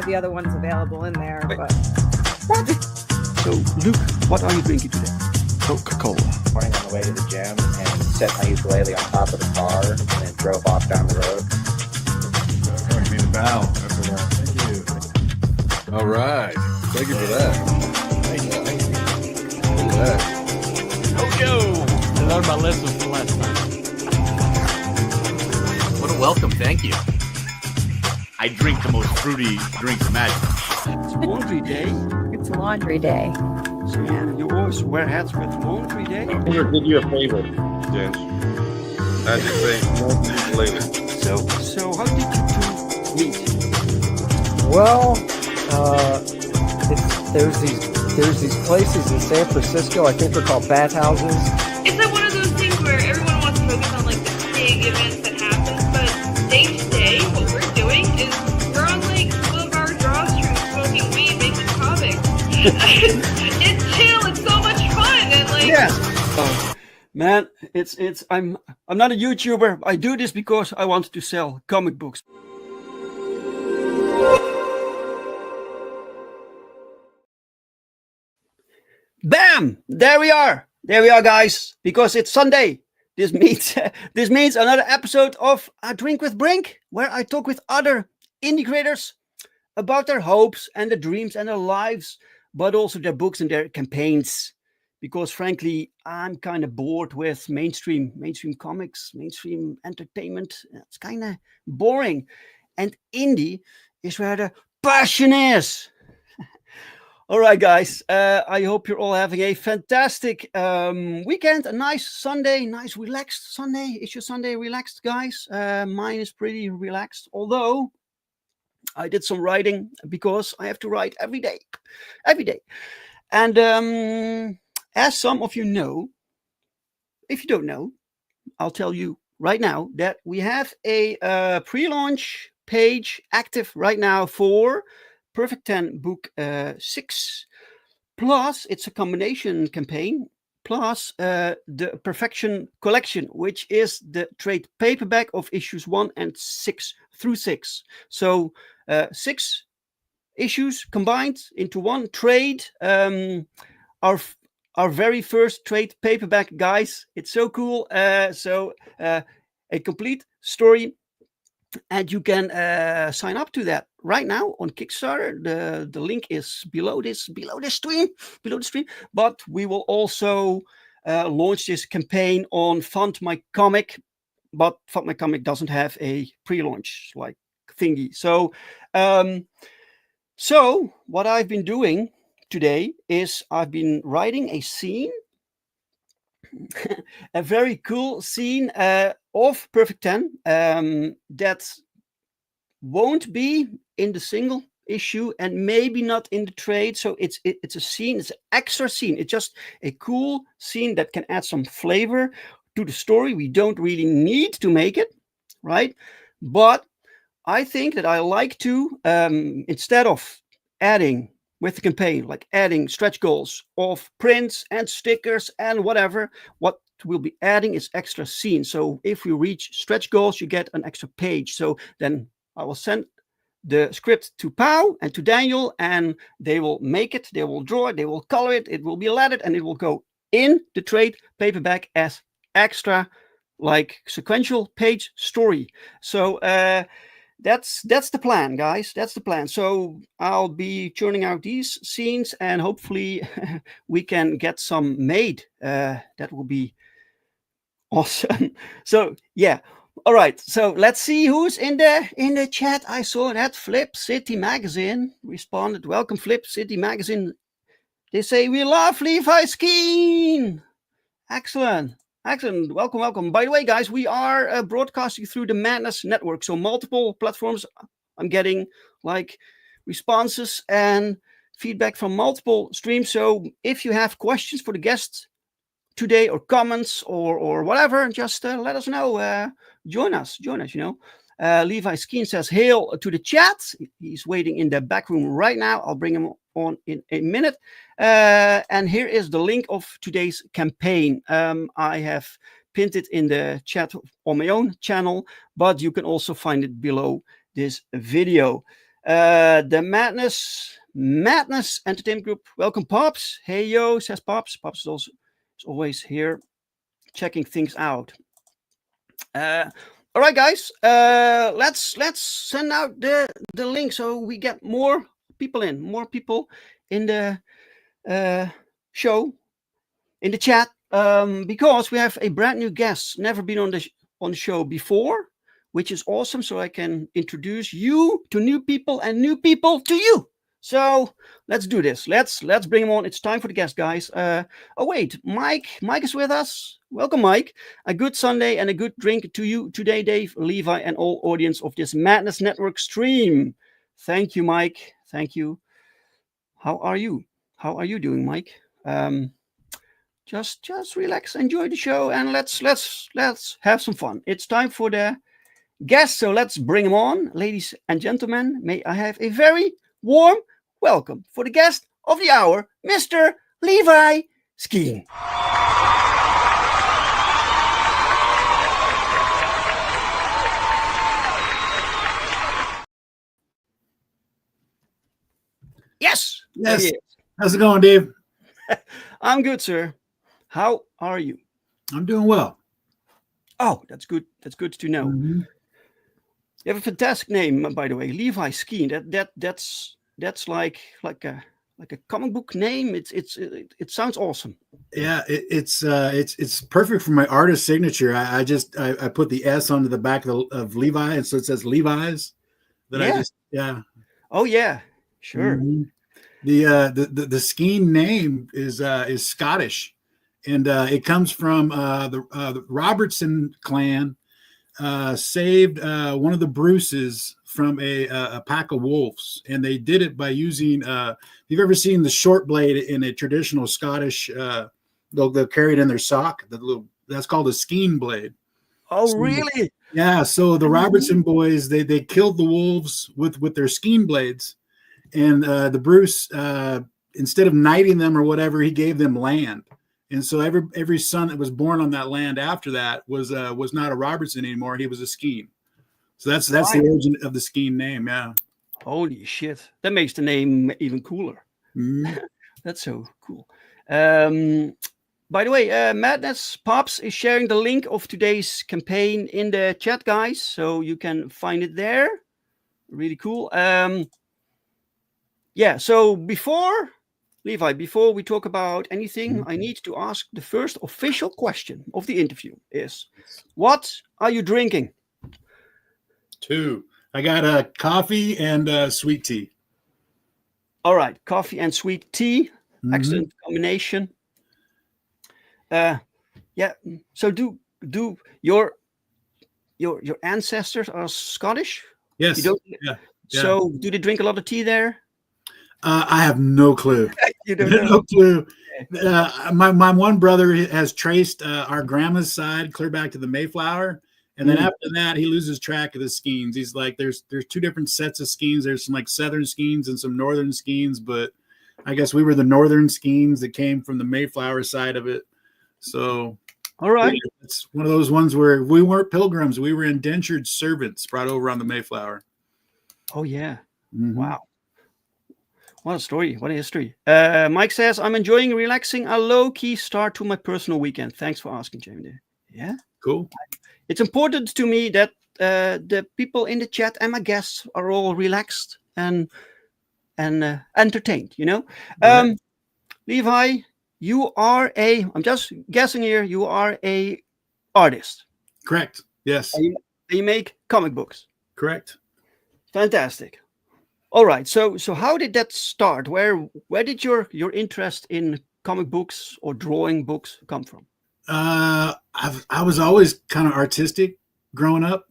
have the other ones available in there. Wait. But What? So, Luke, what are you drinking today? Coca-Cola. Morning on the way to the gym and set my ukulele on top of the car and then drove off down the road. Give me the bow after that. Thank you. All right. Thank you for that. Thank you. Look at that. Ojo! I learned my lesson from last time. What a welcome, thank you. I drink the most fruity drinks imaginable. It's laundry day. it's laundry day. So you always wear hats with laundry day. I'm here to give you a favor, James. As you say, later. So how did you two meet? Well, there's these places in San Francisco. I think they're called bathhouses. It's like one of those things where everyone wants to focus on like the big events that happen, but day to day, what we're doing is we're on like one of our draw streams, smoking weed, making comics. It's chill. It's so much fun, and like Man, I'm not a YouTuber. I do this because I want to sell comic books. Bam! There we are, guys. Because it's Sunday. This means another episode of A Drink with Brink, where I talk with other indie creators about their hopes and their dreams and their lives, but also their books and their campaigns. Because frankly, I'm kind of bored with mainstream comics, mainstream entertainment. It's kind of boring, and indie is where the passion is. All right, guys. I hope you're all having a fantastic weekend. A nice Sunday, nice relaxed Sunday. Is your Sunday relaxed, guys? Mine is pretty relaxed. Although I did some writing because I have to write every day. And as some of you know, if you don't know, I'll tell you right now that we have a pre-launch page active right now for Perfect 10 Book 6, plus it's a combination campaign, plus the Perfection Collection, which is the trade paperback of issues 1 and 6 through 6. So 6 issues combined into one trade. Our very first trade paperback, guys. It's so cool. So a complete story. And you can sign up to that right now on Kickstarter. The link is below the stream. But we will also launch this campaign on FundMyComic. But FundMyComic doesn't have a pre-launch like thingy. So what I've been doing today is I've been writing a scene, a very cool scene of Perfect 10 that won't be in the single issue and maybe not in the trade. So it's a scene, it's an extra scene. It's just a cool scene that can add some flavor to the story. We don't really need to make it, right? But I think that I like to, instead of adding with the campaign, like adding stretch goals of prints and stickers and whatever, what we'll be adding is extra scenes. So if we reach stretch goals, you get an extra page. So then I will send the script to Pau and to Daniel, and they will make it, they will draw it, they will color it, it will be lettered, and it will go in the trade paperback as extra, like sequential page story. So that's the plan, guys. That's the plan. So I'll be churning out these scenes, and hopefully we can get some made. That will be awesome. So yeah. All right. So let's see who's in the chat. I saw that Flip City Magazine responded. Welcome, Flip City Magazine. They say we love Levi Skeen. Excellent. Excellent. Welcome. By the way, guys, we are broadcasting through the Madness Network. So multiple platforms. I'm getting like responses and feedback from multiple streams. So if you have questions for the guests today or comments or whatever, just let us know. Join us, you know. Levi Skeen says, hail to the chat. He's waiting in the back room right now. I'll bring him on in a minute. And here is the link of today's campaign. I have pinned it in the chat on my own channel, but you can also find it below this video. The Madness Entertainment Group. Welcome, Pops. Hey yo, says Pops. Pops is always here, checking things out. All right, guys. Let's send out the link so we get more people in the show, in the chat, because we have a brand new guest, never been on the show before, which is awesome. So I can introduce you to new people and new people to you. So let's do this. Let's bring him on. It's time for the guest, guys. Oh wait, Mike is with us. Welcome, Mike. A good Sunday and a good drink to you today, Dave, Levi, and all audience of this Madness Network stream. Thank you, Mike. Thank you. How are you? How are you doing, Mike? Just relax, enjoy the show, and let's have some fun. It's time for the guest, so let's bring him on, ladies and gentlemen. May I have a very warm welcome for the guest of the hour, Mr. Levi Skeen. Yes. Yes. How's it going, Dave? I'm good, sir. How are you? I'm doing well. Oh, that's good. That's good to know. Mm-hmm. You have a fantastic name, by the way, Levi Skeen. That's like a comic book name. It sounds awesome. Yeah, it's perfect for my artist signature. I put the S onto the back of Levi, and so it says Levi's. Oh yeah, sure. Mm-hmm. The Skeen name is Scottish, and it comes from the Robertson clan. Saved one of the Bruces from a pack of wolves, and they did it by using. If you've ever seen the short blade in a traditional Scottish, they'll carry it in their sock. That's called a Skeen blade. Oh, so, really? Yeah. So the Robertson boys they killed the wolves with their Skeen blades, and the Bruce instead of knighting them or whatever, he gave them land. And so every son that was born on that land after that was not a Robertson anymore. He was a Skeen. So that's the origin of the Skeen name. Yeah. Holy shit! That makes the name even cooler. Mm-hmm. That's so cool. By the way, Madness Pops is sharing the link of today's campaign in the chat, guys, so you can find it there. Really cool. Yeah. So before we talk about anything, I need to ask the first official question of the interview is, what are you drinking? 2. I got a coffee and sweet tea. All right. Coffee and sweet tea. Mm-hmm. Excellent combination. Yeah. So do your ancestors are Scottish? Yes. You don't, yeah. So do they drink a lot of tea there? I have no clue. You don't know? No clue. My one brother has traced our grandma's side clear back to the Mayflower, and then after that he loses track of the Skeens. He's like, there's 2 different sets of Skeens. There's some like southern Skeens and some northern Skeens, but I guess we were the northern Skeens that came from the Mayflower side of it. So, all right, it's one of those ones where we weren't pilgrims; we were indentured servants brought over on the Mayflower. Oh yeah, mm-hmm. Wow. What a story. What a history. Mike says, I'm enjoying relaxing, a low-key start to my personal weekend. Thanks for asking, Jamie. Yeah. Cool. It's important to me that the people in the chat and my guests are all relaxed and entertained, you know? Right. Levi, you are I'm just guessing here, you are a artist. Correct. Yes. You make comic books. Correct. Fantastic. All right. So how did that start? Where did your interest in comic books or drawing books come from? I was always kind of artistic growing up.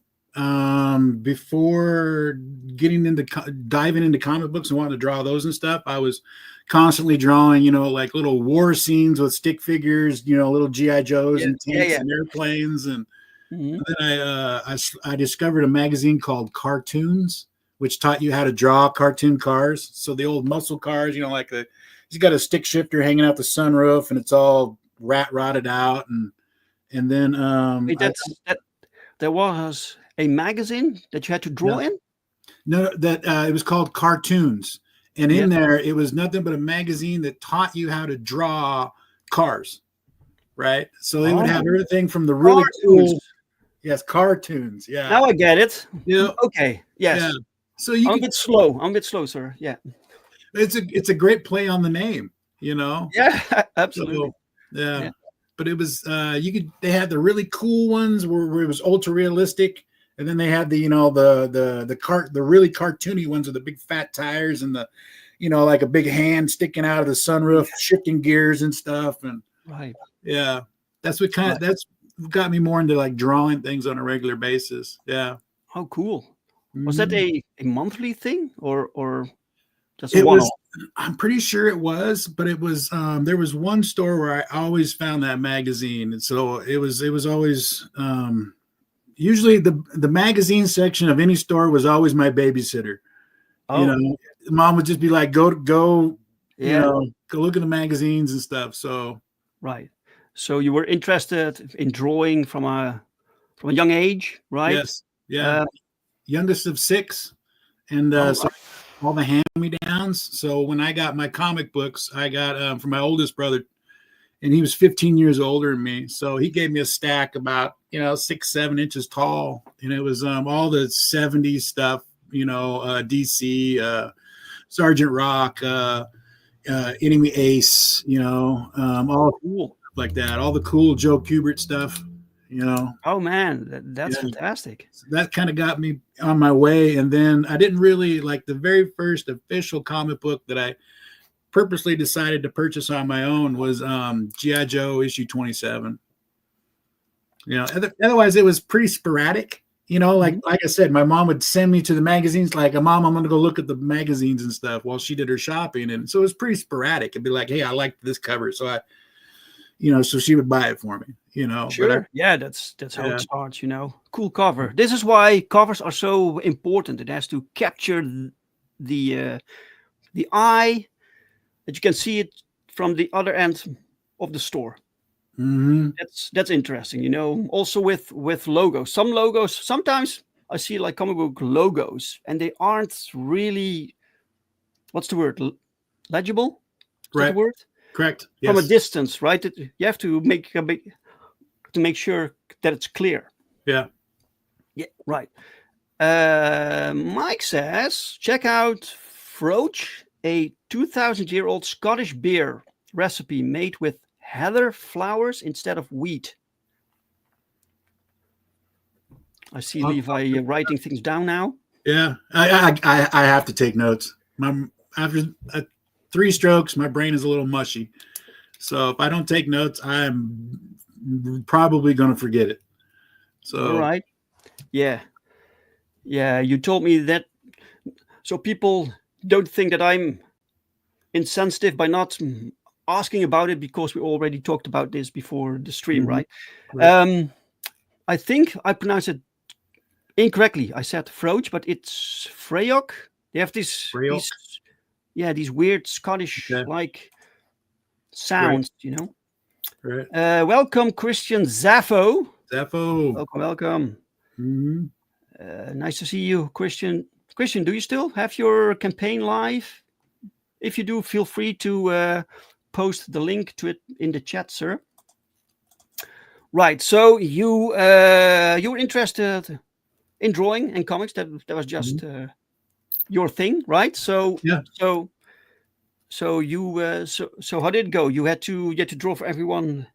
Before diving into comic books and wanting to draw those and stuff, I was constantly drawing, like little war scenes with stick figures, little GI Joes and tanks and airplanes, and then I discovered a magazine called Cartoons, which taught you how to draw cartoon cars. So the old muscle cars, he's got a stick shifter hanging out the sunroof, and it's all rotted out, and then there was a magazine that you had to draw in? No, that it was called Cartoons, and in there it was nothing but a magazine that taught you how to draw cars, right? So they would have everything from the really cool, cartoons. Yeah. Now I get it. Yeah. Okay. Yes. Yeah. So you I'm a bit slow. I'm a bit slow, sir. Yeah. It's a great play on the name, you know. Yeah, absolutely. So, yeah. But it was they had the really cool ones where it was ultra realistic. And then they had the, the really cartoony ones with the big fat tires and the, like a big hand sticking out of the sunroof, shifting gears and stuff. And yeah, that's what that's got me more into like drawing things on a regular basis. Yeah. Oh, cool. Was that a monthly thing or just it one? Was, I'm pretty sure it was, but it was, there was one store where I always found that magazine. And so it was always, usually the magazine section of any store was always my babysitter. Mom would just be like, go look at the magazines and stuff. So so you were interested in drawing from a young age, right? Yes. Yeah. Youngest of 6, and so all the hand-me-downs. So when I got my comic books, I got from my oldest brother, and he was 15 years older than me. So he gave me a stack about, 6-7 inches tall. And it was all the 70s stuff, DC, Sergeant Rock, Enemy Ace, all cool like that. All the cool Joe Kubert stuff, Oh, man, that's fantastic. So that kind of got me on my way. And then I didn't really like the very first official comic book that I purposely decided to purchase on my own was G.I. Joe issue 27. Otherwise it was pretty sporadic. Like I said, my mom would send me to the magazines, like, Mom, I'm going to go look at the magazines and stuff while she did her shopping. And so it was pretty sporadic. It'd be like, hey, I like this cover. So so she would buy it for me, Sure. That's how it starts, Cool cover. This is why covers are so important. It has to capture the eye, that you can see it from the other end of the store. Mm-hmm. That's interesting, also with logos. Some logos, sometimes I see like comic book logos and they aren't really, what's the word? Legible? Is that the word? Correct. From a distance, right? You have to make sure that it's clear. Yeah. Yeah, right. Mike says, check out Froach, a 2,000-year-old Scottish beer recipe made with heather flowers instead of wheat. I see Levi writing things down now. Yeah, I have to take notes. After 3 strokes, my brain is a little mushy. So if I don't take notes, I'm probably going to forget it. So all right. Yeah. You told me that, so people don't think that I'm insensitive by not asking about it, because we already talked about this before the stream, right? I think I pronounced it incorrectly. I said Froach, but it's Freyok. They have these weird Scottish like sounds, Right. Welcome, Christian Zaffo. Welcome. Mm-hmm. Nice to see you, Christian. Christian, do you still have your campaign live? If you do, feel free to post the link to it in the chat, sir. Right. So you were interested in drawing and comics. That was just your thing, right? So yeah. So you so how did it go? You had to draw for everyone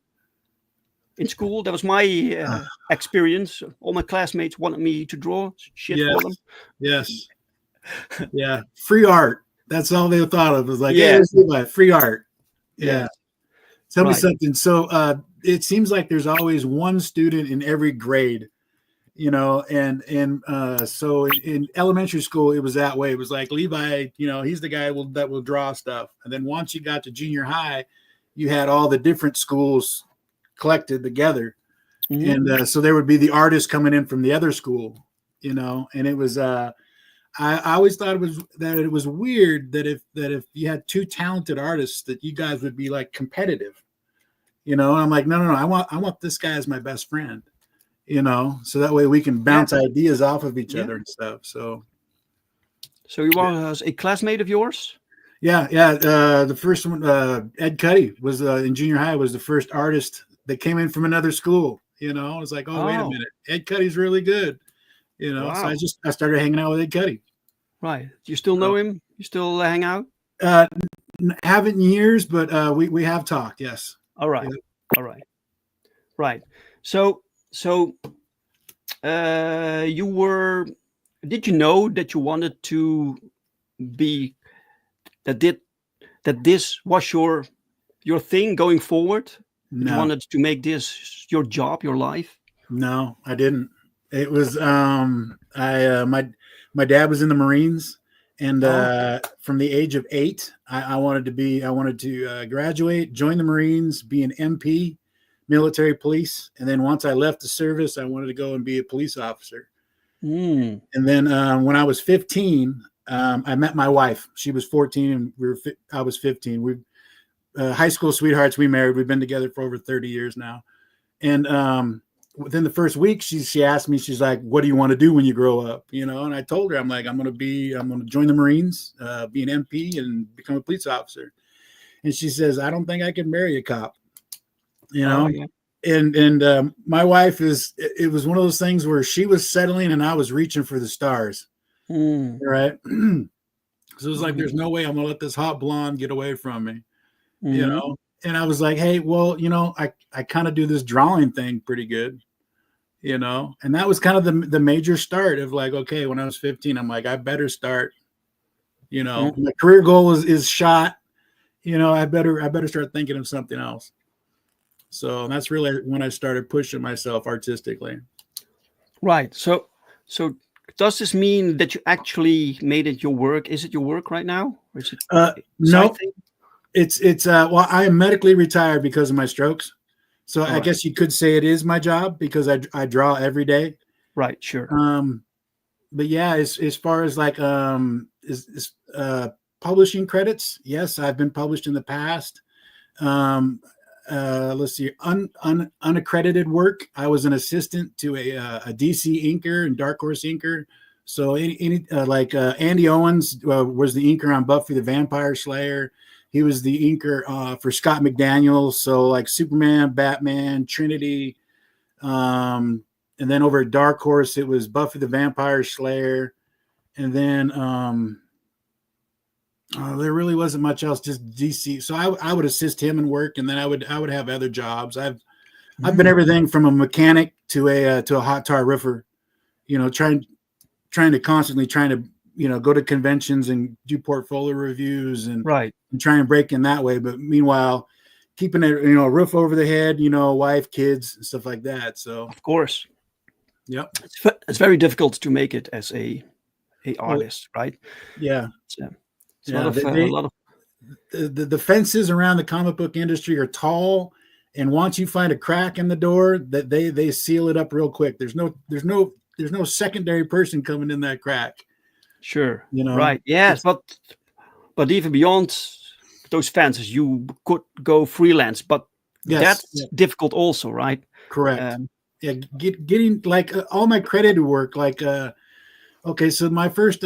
in school. That was my experience. All my classmates wanted me to draw shit for them. Yes. Yeah. Free art. That's all they thought of. It was like, hey, free art. Yeah. Tell me something. So it seems like there's always one student in every grade, and so in elementary school, it was that way. It was like Levi, he's the guy that will draw stuff. And then once you got to junior high, you had all the different schools collected together. Mm-hmm. And so there would be the artist coming in from the other school, and it was, I always thought it was weird that if you had 2 talented artists, that you guys would be like competitive, and I'm like, no, I want this guy as my best friend, so that way we can bounce ideas off of each other and stuff. So So he was a classmate of yours? Yeah. The first one, Ed Cuddy was in junior high, was the first artist that came in from another school. You know, it's like, oh, wait a minute, Ed Cuddy's really good. You know, so I started hanging out with Ed Cuddy. Right. Do you still know him? You still hang out? Haven't in years, but we have talked. Yes. All right. Yeah. All right. Right. So you were. Did you know that you wanted to be that this was your thing going forward? No. You wanted to make this your job, your life? No, I didn't. It was my dad was in the Marines, and from the age of 8, I wanted to graduate, join the Marines, be an MP, military police, and then once I left the service, I wanted to go and be a police officer. And then when I was 15, I met my wife. She was 14, and I was 15. We high school sweethearts. We married. We've been together for over 30 years now. And within the first week, she asked me, she's like, "What do you want to do when you grow up?" You know, and I told her, I'm like, I'm going to join the Marines, be an MP, and become a police officer. And she says, "I don't think I can marry a cop." You know, and my wife it was one of those things where she was settling and I was reaching for the stars. Right. So it was like, there's no way I'm going to let this hot blonde get away from me, you know? And I was like, hey, well, you know, I kind of do this drawing thing pretty good, you know? And that was kind of the major start of like, okay, when I was 15, I'm like, I better start, you know, my career goal is shot, you know, I better start thinking of something else. So that's really when I started pushing myself artistically. Right. So does this mean that you actually made it your work? Is it your work right now? Or is it no, it's well, I am medically retired because of my strokes. So I guess you could say it is my job because I draw every day. Right. Sure. But yeah, as far as like publishing credits, yes, I've been published in the past. Let's see, unaccredited work. I was an assistant to a DC inker and Dark Horse inker. So Andy Owens was the inker on Buffy the Vampire Slayer. He was the inker for Scott McDaniel. So like Superman, Batman, Trinity. And then over at Dark Horse, it was Buffy the Vampire Slayer. And then there really wasn't much else, just DC. So I would assist him in work, and then I would have other jobs. I've been everything from a mechanic to a hot tar roofer, you know, trying to constantly go to conventions and do portfolio reviews and try and break in that way. But meanwhile, keeping a roof over the head, you know, wife, kids, and stuff like that. So of course, yep, it's very difficult to make it as a artist, right? Yeah. The fences around the comic book industry are tall, and once you find a crack in the door, that they seal it up real quick. There's no secondary person coming in that crack. Sure. You know, right? Yes, but even beyond those fences, you could go freelance, but that's difficult also, right? Correct. Getting like all my credited work, like okay, so my first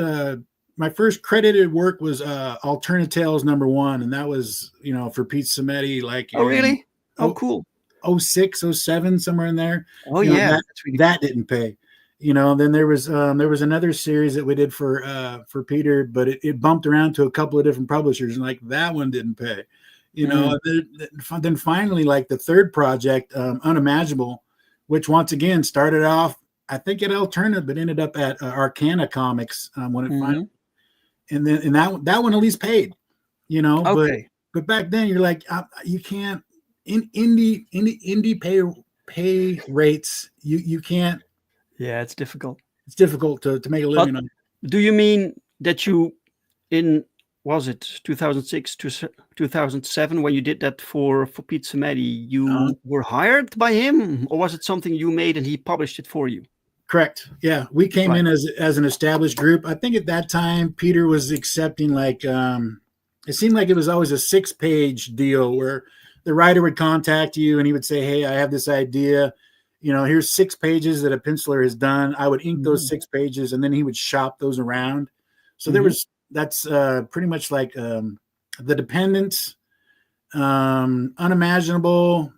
credited work was Alternate Tales #1, and that was, you know, for Pete Cimetti. Like, oh really? Oh, cool. 06, 07, somewhere in there. Oh yeah, that didn't pay. You know, then there was another series that we did for Peter, but it bumped around to a couple of different publishers, and like that one didn't pay. You know, then finally, like the third project, Unimaginable, which once again started off, I think at Alternate, but ended up at Arcana Comics when it finally. And then that one at least paid, you know. Okay. But back then you're like, you can't indie pay rates. You can't. Yeah, it's difficult. It's difficult to make a living on. Do you mean that you was it 2006 to 2007 when you did that for Pete Cimetti? You were hired by him, or was it something you made and he published it for you? Correct. Yeah, we came in as an established group. I think at that time Peter was accepting like it seemed like it was always a 6-page deal where the writer would contact you and he would say, "Hey, I have this idea. You know, here's 6 pages that a penciler has done." I would ink those 6 pages, and then he would shop those around. So that's pretty much like The Dependents, Unimaginable,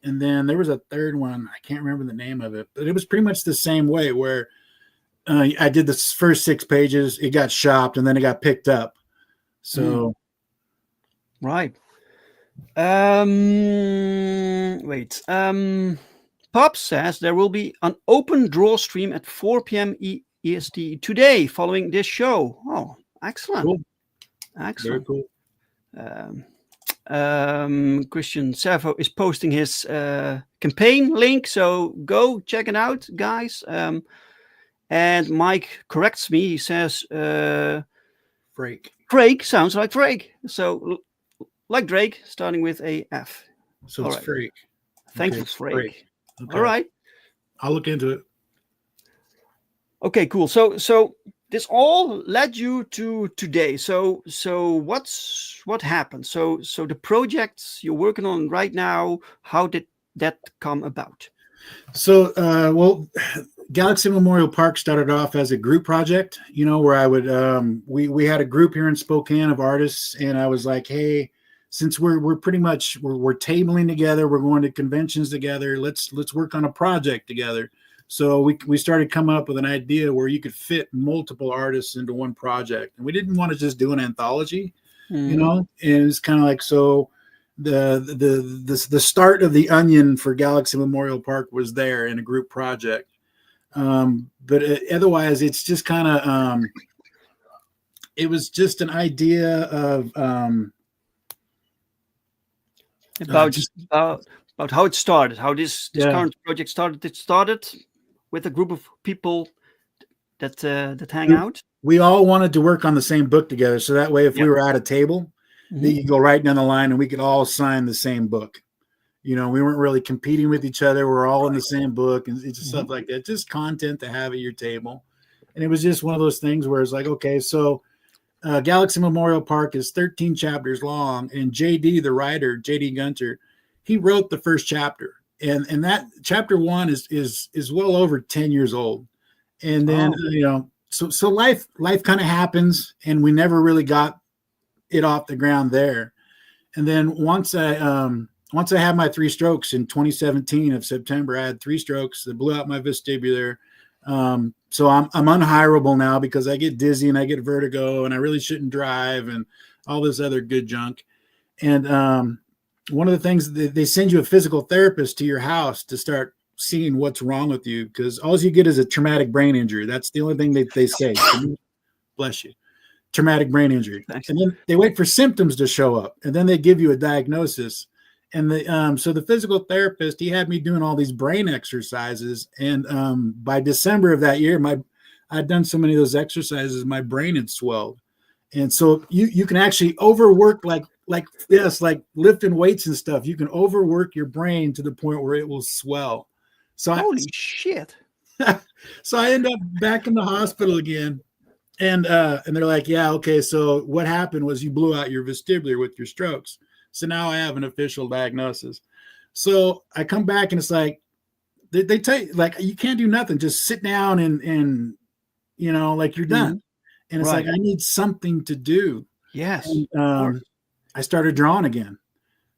and then there was a third one. I can't remember the name of it, but it was pretty much the same way where I did the first 6 pages, it got shopped, and then it got picked up. So, right. Wait. Pop says there will be an open draw stream at 4 p.m. EST today following this show. Oh, excellent. Cool. Excellent. Very cool. Christian Servo is posting his campaign link, so go check it out, guys. And Mike corrects me. He says Drake. Drake sounds like Drake. So like Drake, starting with a F. So it's Drake. Thank you, Drake. Okay. All right. I'll look into it. Okay, cool. So this all led you to today. So what happened? So the projects you're working on right now, how did that come about? So well, Galaxy Memorial Park started off as a group project, where I would we had a group here in Spokane of artists, and I was like, hey, since we're pretty much we're tabling together, we're going to conventions together, let's work on a project together. So we started coming up with an idea where you could fit multiple artists into one project, and we didn't want to just do an anthology, and it's kind of like, so the start of the Onion for Galaxy Memorial Park was there in a group project. But otherwise, it's just kind of it was just an idea of about how it started, how this current project started. It started with a group of people that hang out. We all wanted to work on the same book together, so that way, if we were at a table, you could go right down the line and we could all sign the same book. We weren't really competing with each other. We're all in the same book, and it's just stuff like that. Just content to have at your table. And it was just one of those things where it's like, okay, so Galaxy Memorial Park is 13 chapters long, and JD, the writer, JD Gunter, he wrote the first chapter, and that chapter 1 is well over 10 years old. And then so life kind of happens, and we never really got it off the ground there. And then once I had my 3 strokes in 2017 of September, I had 3 strokes that blew out my vestibular. So I'm unhireable now because I get dizzy and I get vertigo and I really shouldn't drive and all this other good junk. And one of the things, they send you a physical therapist to your house to start seeing what's wrong with you, because all you get is a traumatic brain injury. That's the only thing they say. Bless you. Traumatic brain injury. And then they wait for symptoms to show up, and then they give you a diagnosis. And so the physical therapist, he had me doing all these brain exercises. And by December of that year, I'd done so many of those exercises, my brain had swelled. And so you can actually overwork like this, like lifting weights and stuff. You can overwork your brain to the point where it will swell. So holy shit. So I end up back in the hospital again. And they're like, yeah, okay, so what happened was you blew out your vestibular with your strokes. So now I have an official diagnosis. So I come back and it's like, they tell you, like, you can't do nothing. Just sit down and like you're done. And it's like, I need something to do. Yes. And, I started drawing again.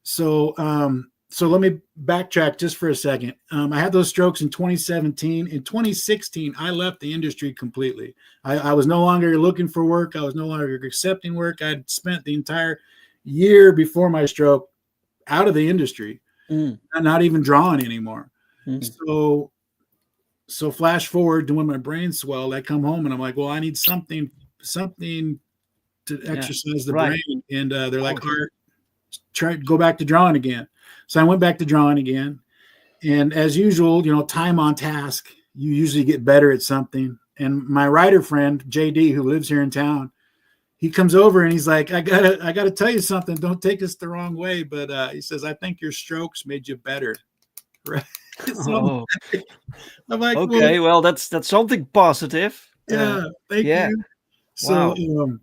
So let me backtrack just for a second. I had those strokes in 2017. In 2016, I left the industry completely. I was no longer looking for work. I was no longer accepting work. I'd spent the entire year before my stroke out of the industry, not even drawing anymore. So flash forward to when my brain swelled, I come home and I'm like, well, I need something to exercise the brain. And they're like, Art, try to go back to drawing again. So I went back to drawing again. And as usual, time on task, you usually get better at something. And my writer friend, JD, who lives here in town, he comes over and he's like, I gotta tell you something. Don't take this the wrong way. But he says, I think your strokes made you better. Right. So I'm like, okay, well, that's something positive. Yeah. Thank you. So,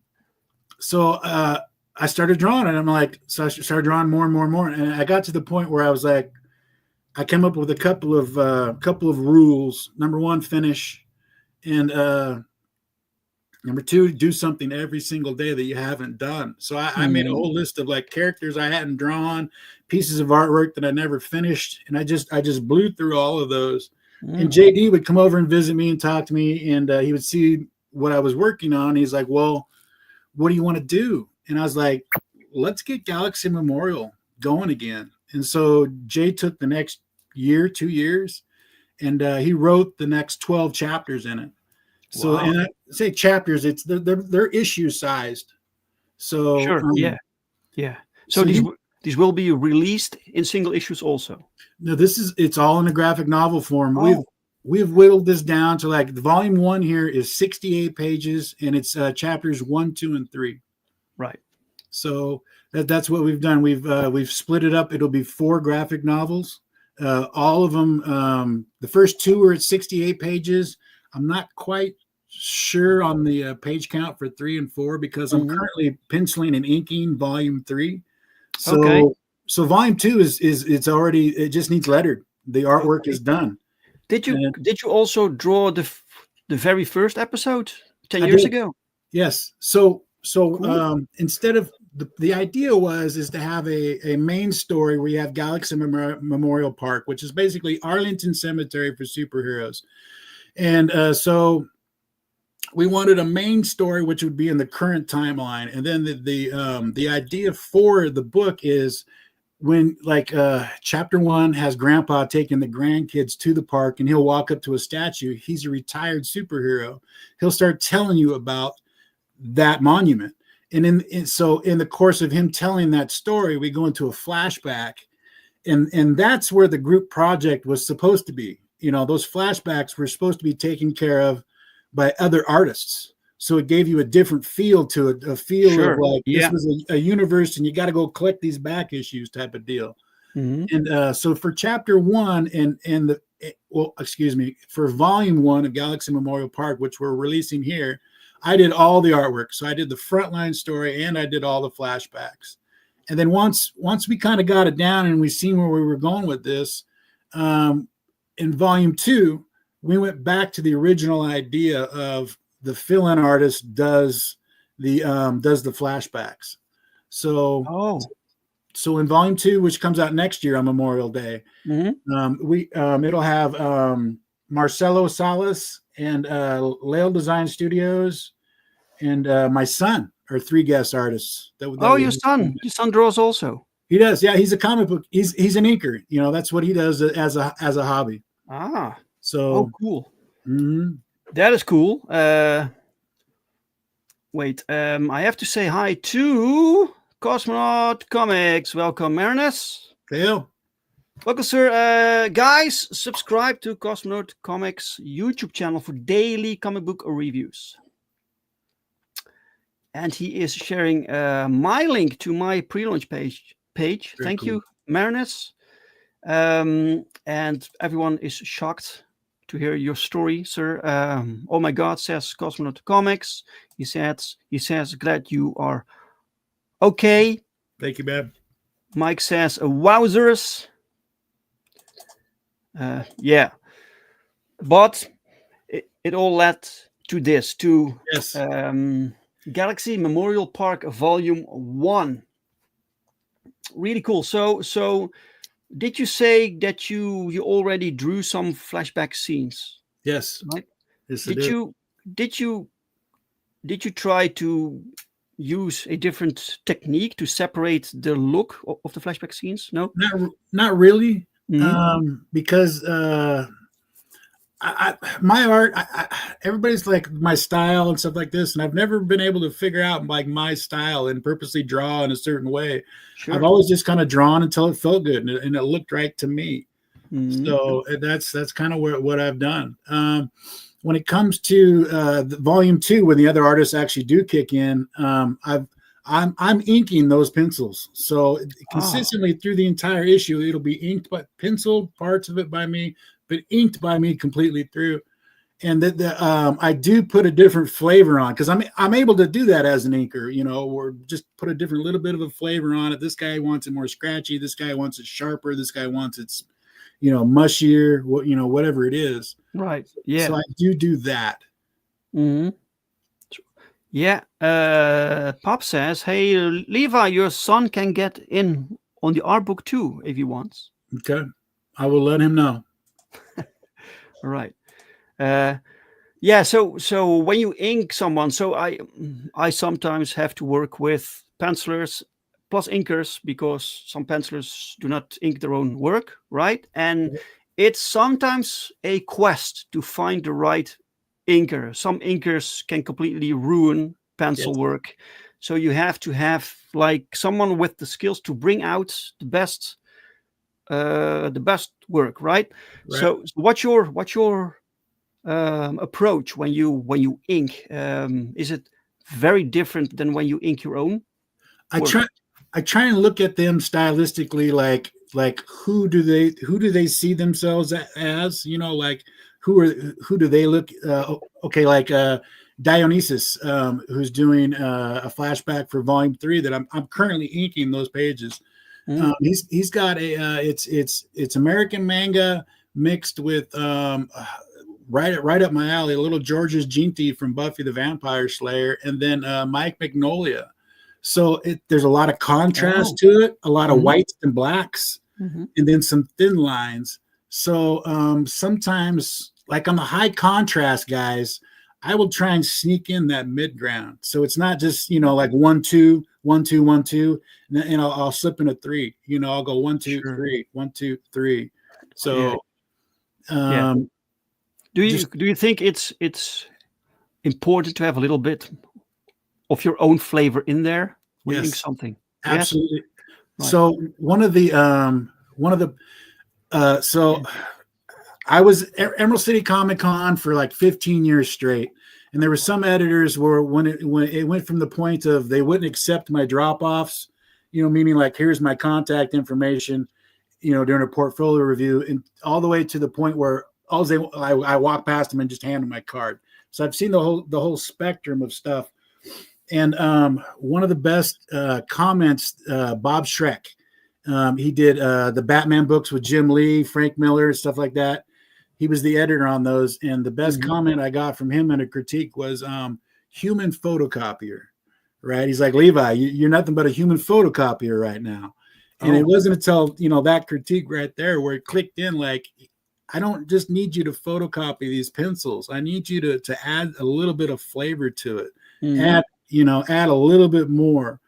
so I started drawing, and I'm like, so I started drawing more and more and more. And I got to the point where I was like, I came up with a couple of rules. Number one, finish. And Number two, do something every single day that you haven't done. So I made a whole list of like characters I hadn't drawn, pieces of artwork that I never finished, and I just blew through all of those. And JD would come over and visit me and talk to me, and he would see what I was working on. He's like, "Well, what do you want to do?" And I was like, "Let's get Galaxy Memorial going again." And so Jay took the next year, 2 years, and he wrote the next 12 chapters in it. So, and I say chapters, it's they're issue sized. So Sure, yeah. So these will be released in single issues also. No, it's all in a graphic novel form. Oh. We've whittled this down to like the volume 1 here is 68 pages, and it's chapters 1, 2, and 3. Right. So that's what we've done. We've split it up. It'll be 4 graphic novels. All of them. The first 2 are at 68 pages. I'm not quite sure on the page count for 3 and 4 because I'm currently penciling and inking volume 3. So so volume 2 is it's already, it just nees lettered. The artwork is done. Did you also draw the very first episode 10 years ago? Yes. So cool. Instead of the idea is to have a main story where you have Galaxy Memorial Park, which is basically Arlington Cemetery for superheroes. And so we wanted a main story which would be in the current timeline, and then the idea for the book is when chapter 1 has Grandpa taking the grandkids to the park, and he'll walk up to a statue. He's a retired superhero. He'll start telling you about that monument, and so in the course of him telling that story, we go into a flashback, and that's where the group project was supposed to be. Those flashbacks were supposed to be taken care of by other artists. So it gave you a different feel to it, a feel of like this was a universe and you got to go collect these back issues type of deal. And so for chapter 1 for volume 1 of Galaxy Memorial Park, which we're releasing here, I did all the artwork. So I did the frontline story and I did all the flashbacks. And then once we kind of got it down and we seen where we were going with this, in volume 2, we went back to the original idea of the fill-in artist does the flashbacks. So in volume 2, which comes out next year on Memorial Day, it'll have Marcelo Salas and Lale Design Studios and my son are 3 guest artists. Your son draws also. He does. Yeah, he's a comic book. He's an inker. That's what he does as a hobby. So cool. That is cool. Wait, I have to say hi to Cosmonaut Comics. Welcome, Marinus. Hello. Welcome, sir. Guys, subscribe to Cosmonaut Comics YouTube channel for daily comic book reviews. And he is sharing my link to my pre-launch page. Thank you, Marinus. And everyone is shocked to hear your story, sir. Oh my God, says Cosmonaut Comics. He says, glad you are okay. Thank you, Bab. Mike says, wowzers. Yeah. But it all led to this, to Galaxy Memorial Park Volume 1. Really cool. So did you say that you already drew some flashback scenes? Yes. Right? Yes, Did you try to use a different technique to separate the look of the flashback scenes? No? Not really. Because my art, everybody's like my style and stuff like this, and I've never been able to figure out like my style and purposely draw in a certain way. Sure. I've always just kind of drawn until it felt good and it looked right to me. So that's kind of what I've done. When it comes to the volume 2, when the other artists actually do kick in, I'm inking those pencils. So consistently through the entire issue, it'll be inked, but penciled parts of it by me, but inked by me completely through. And I do put a different flavor on because I'm able to do that as an inker, or just put a different little bit of a flavor on it. This guy wants it more scratchy. This guy wants it sharper. This guy wants it, mushier. Whatever it is. Right. Yeah. So I do that. Yeah. Pop says, "Hey, Levi, your son can get in on the art book too if he wants." Okay, I will let him know. All right. Yeah. So when you ink someone, so I sometimes have to work with pencilers plus inkers because some pencilers do not ink their own work, right? And it's sometimes a quest to find the right inker. Some inkers can completely ruin pencil work, so you have to have like someone with the skills to bring out the best work, right? So what's your approach when you ink? Is it very different than when you ink your own work? I try and look at them stylistically, like who do they see themselves as? You know, like who do they look? Okay, like Dionysus, who's doing a flashback for Volume 3 that I'm currently inking those pages. He's got a it's American manga mixed with right up my alley, a little George's Gene Thief from Buffy the Vampire Slayer, and then Mike Magnolia. So there's a lot of contrast to it, a lot of whites and blacks, and then some thin lines. So sometimes, like on the high contrast guys, I will try and sneak in that mid ground. So it's not just, you know, like 1, 2, 1, 2, 1, 2, and I'll slip in a 3. You know, I'll go 1, 2, 3, 1, 2, 3. So do you think it's important to have a little bit of your own flavor in there when you ink something? Absolutely. Yes? Right. So so I was Emerald City Comic Con for like 15 years straight, and there were some editors where when it went from the point of they wouldn't accept my drop-offs, you know, meaning like here's my contact information, you know, during a portfolio review, and all the way to the point where I walk past them and just hand them my card. So I've seen the whole spectrum of stuff. And one of the best comments, Bob Schreck, he did the Batman books with Jim Lee, Frank Miller, stuff like that. He was the editor on those. And the best comment I got from him in a critique was human photocopier, right? He's like, Levi, you're nothing but a human photocopier right now. And it wasn't until, you know, that critique right there where it clicked in, like, I don't just need you to photocopy these pencils. I need you to add a little bit of flavor to it. Add a little bit more.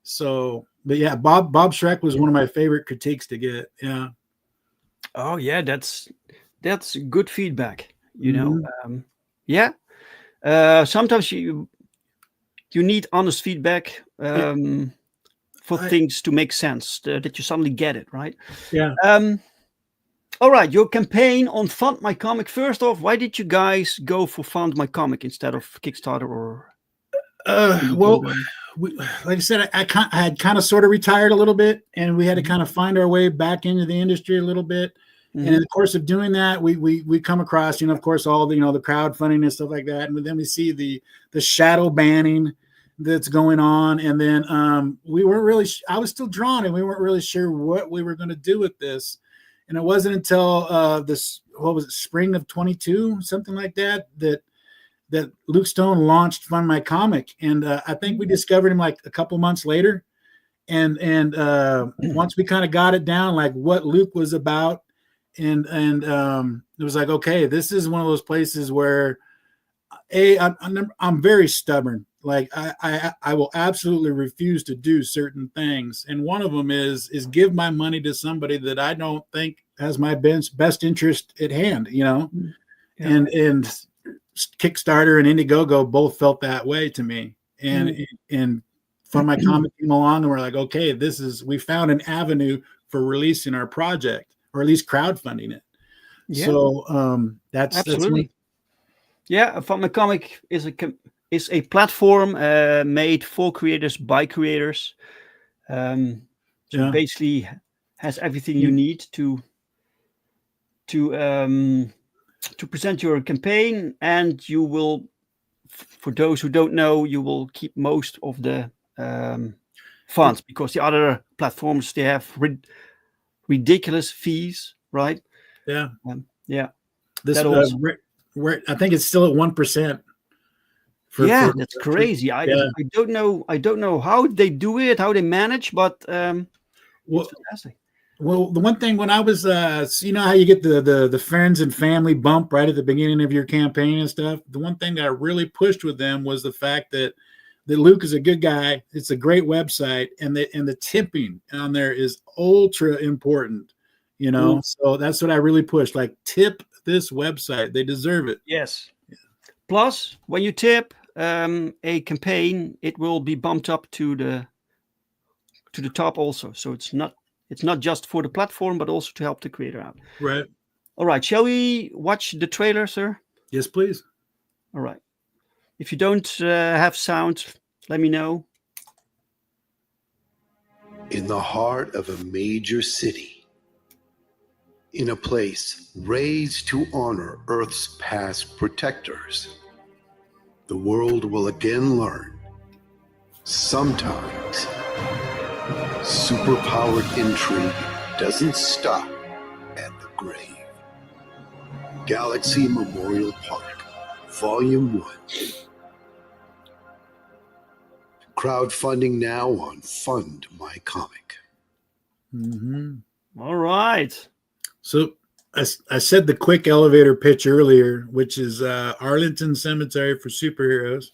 So, but yeah, Bob Schreck was one of my favorite critiques to get. Yeah. Oh yeah, that's good feedback. You know, sometimes you need honest feedback for things to make sense, that you suddenly get it, right? Yeah. All right, your campaign on FundMyComic. First off, why did you guys go for FundMyComic instead of Kickstarter or? Well, like I said, I had kind of sort of retired a little bit, and we had to kind of find our way back into the industry a little bit. And in the course of doing that, we come across, you know, of course, all the, you know, the crowdfunding and stuff like that. And then we see the shadow banning that's going on. And then we weren't really, I was still drawn, and we weren't really sure what we were going to do with this. And it wasn't until spring of 22, something like that Luke Stone launched FundMyComic. And I think we discovered him like a couple months later. And once we kind of got it down, like what Luke was about, and it was like, okay, this is one of those places where I'm very stubborn. Like I will absolutely refuse to do certain things. And one of them is give my money to somebody that I don't think has my best interest at hand, you know? Yeah. And Kickstarter and Indiegogo both felt that way to me. And FundMyComic came along, and we're like, okay, we found an avenue for releasing our project, or at least crowdfunding it. Yeah. So that's absolutely. FundMyComic is a platform made for creators by creators. So basically has everything you need to present your campaign, and you will, for those who don't know, you will keep most of the funds, because the other platforms, they have ridiculous fees, right? Yeah. Yeah. This I think it's still at 1%. That's crazy. Yeah. I don't know how they do it, how they manage, but Well, it's fantastic. Well, the one thing when I was, you know how you get the friends and family bump right at the beginning of your campaign and stuff. The one thing that I really pushed with them was the fact that Luke is a good guy. It's a great website, and the tipping on there is ultra important. You know, so that's what I really pushed. Like, tip this website; they deserve it. Yes. Plus, when you tip a campaign, it will be bumped up to the top also. So it's not just for the platform, but also to help the creator out. Right. All right. Shall we watch the trailer, sir? Yes, please. All right. If you don't have sound, let me know. In the heart of a major city, in a place raised to honor Earth's past protectors, the world will again learn, sometimes superpowered intrigue doesn't stop at the grave. Galaxy Memorial Park, Volume 1. Crowdfunding now on FundMyComic. All right. So I said the quick elevator pitch earlier, which is Arlington Cemetery for Superheroes.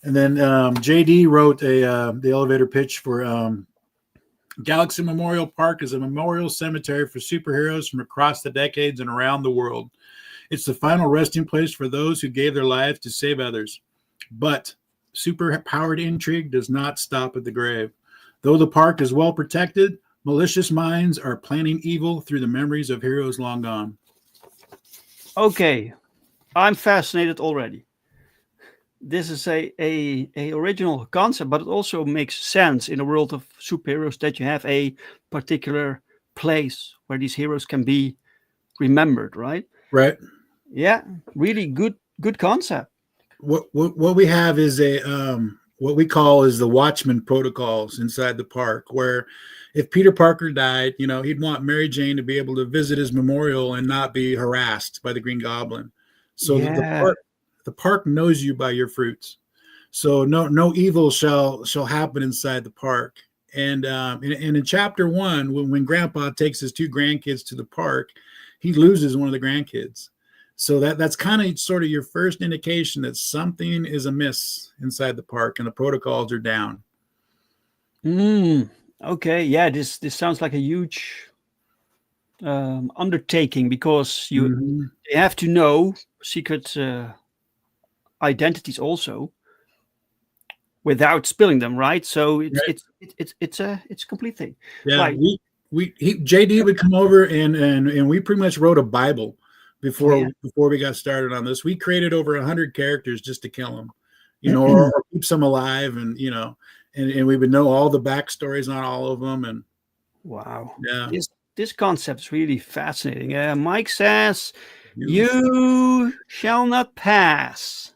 And then JD wrote the elevator pitch for Galaxy Memorial Park is a memorial cemetery for superheroes from across the decades and around the world. It's the final resting place for those who gave their lives to save others. But super-powered intrigue does not stop at the grave. Though the park is well protected, malicious minds are planning evil through the memories of heroes long gone. Okay. I'm fascinated already. This is a original concept, but it also makes sense in a world of superheroes that you have a particular place where these heroes can be remembered, right? Right. Yeah, really good concept. What we have is a what we call is the Watchmen protocols inside the park, where if Peter Parker died, you know, he'd want Mary Jane to be able to visit his memorial and not be harassed by the Green Goblin. So the park knows you by your fruits. So no evil shall happen inside the park. And in chapter 1, when Grandpa takes his 2 grandkids to the park, he loses one of the grandkids. So that's kind of sort of your first indication that something is amiss inside the park and the protocols are down. Okay. Yeah, this sounds like a huge undertaking, because you have to know secret identities also without spilling them, right? So it's a complete thing. Yeah, right. JD would come over and we pretty much wrote a Bible before we got started on this. We created over 100 characters just to kill them, you know, or keep some alive, and you know, and we would know all the backstories on all of them. And wow, yeah, this concept is really fascinating. Mike says, "You shall not pass."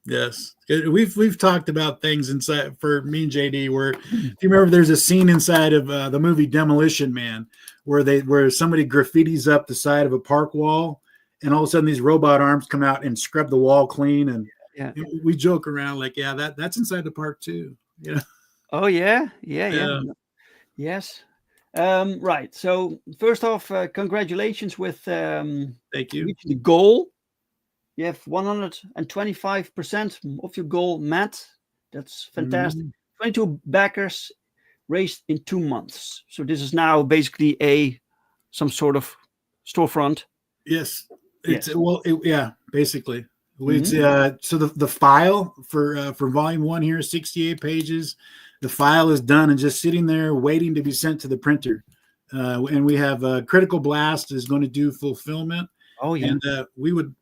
Yes. We've talked about things inside for me and JD where, if you remember, there's a scene inside of the movie Demolition Man where somebody graffitis up the side of a park wall, and all of a sudden these robot arms come out and scrub the wall clean, and we joke around like, that's inside the park too. You know? Oh yeah. Yes. Right. So first off, congratulations with thank you. Reaching the goal. You have 125% of your goal met. That's fantastic. 22 backers raised in 2 months. So this is now basically some sort of storefront. Yes. Basically. It's so the file for volume 1 here is 68 pages. The file is done and just sitting there waiting to be sent to the printer. And we have Critical Blast is going to do fulfillment. Oh yeah. And we would